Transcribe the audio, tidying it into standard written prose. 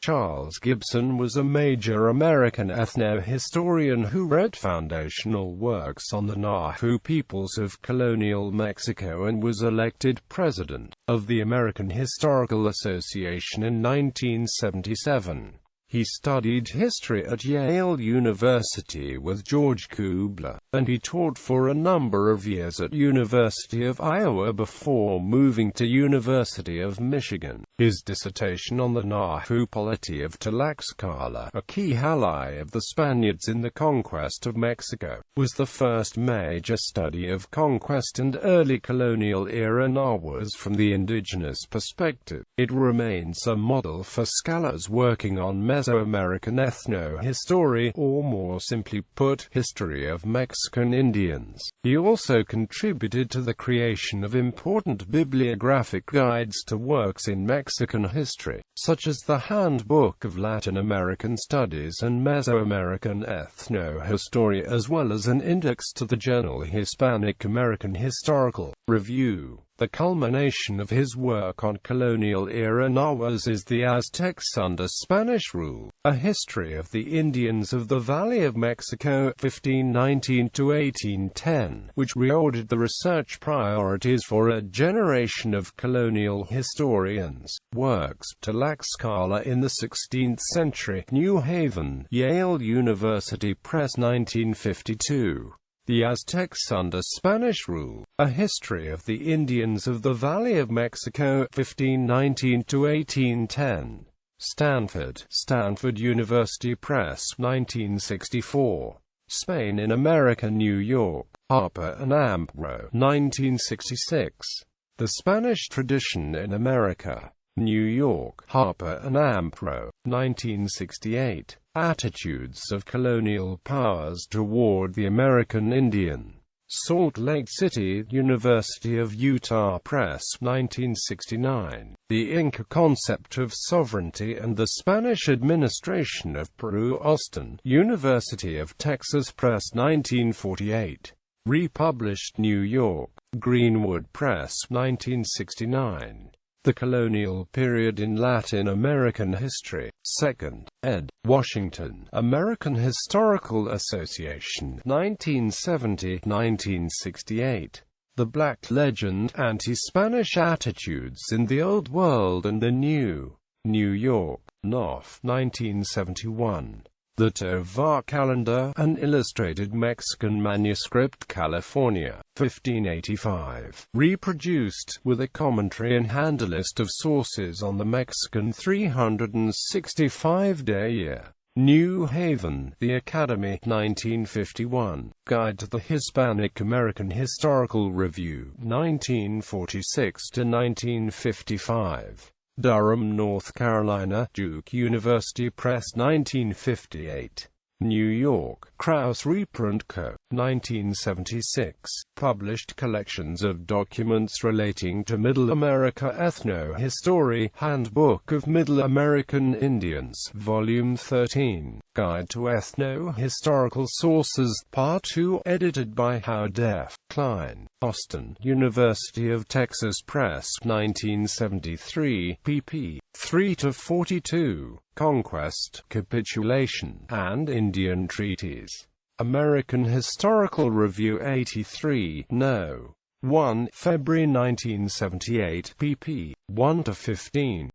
Charles Gibson was a major American ethnohistorian who wrote foundational works on the Nahu peoples of colonial Mexico and was elected president of the American Historical Association in 1977. He studied history at Yale University with George Kubler, and he taught for a number of years at University of Iowa before moving to University of Michigan. His dissertation on the Nahu polity of Tlaxcala, a key ally of the Spaniards in the conquest of Mexico, was the first major study of conquest and early colonial era Nahuas from the indigenous perspective. It remains a model for scholars working on Mesoamerican ethnohistory, or more simply put, history of Mexican Indians. He also contributed to the creation of important bibliographic guides to works in Mexican history, such as the Handbook of Latin American Studies and Mesoamerican Ethnohistory, as well as an index to the journal Hispanic American Historical Review. The culmination of his work on colonial-era Nahuas is the Aztecs under Spanish rule, a history of the Indians of the Valley of Mexico, 1519 to 1810, which reordered the research priorities for a generation of colonial historians. Works: Tlaxcala in the 16th century, New Haven, Yale University Press, 1952. The Aztecs under Spanish rule, a history of the Indians of the Valley of Mexico, 1519 to 1810. Stanford University Press, 1964. Spain in America, New York, Harper and Ampro, 1966. The Spanish Tradition in America, New York, Harper and Ampro, 1968. Attitudes of Colonial Powers Toward the American Indian. Salt Lake City, University of Utah Press, 1969. The Inca Concept of Sovereignty and the Spanish Administration of Peru, Austin, University of Texas Press, 1948. Republished New York, Greenwood Press, 1969. The Colonial Period in Latin American History, 2nd, ed., Washington, American Historical Association, 1970-1968. The Black Legend, Anti-Spanish Attitudes in the Old World and the New. New York, Knopf, 1971. The Tovar Calendar, an illustrated Mexican manuscript, California, 1585. Reproduced, with a commentary and handlist of sources on the Mexican 365-day year. New Haven, The Academy, 1951. Guide to the Hispanic American Historical Review, 1946 to 1955. Durham, North Carolina, Duke University Press, 1958. New York, Krauss Reprint Co., 1976. Published collections of documents relating to Middle America Ethnohistory, Handbook of Middle American Indians, Volume 13. Guide to Ethnohistorical Sources, Part 2, edited by Howard F. Klein. Austin, University of Texas Press, 1973, pp. 3-42. Conquest, Capitulation, and Indian Treaties. American Historical Review 83, No. 1, February 1978, pp. 1-15.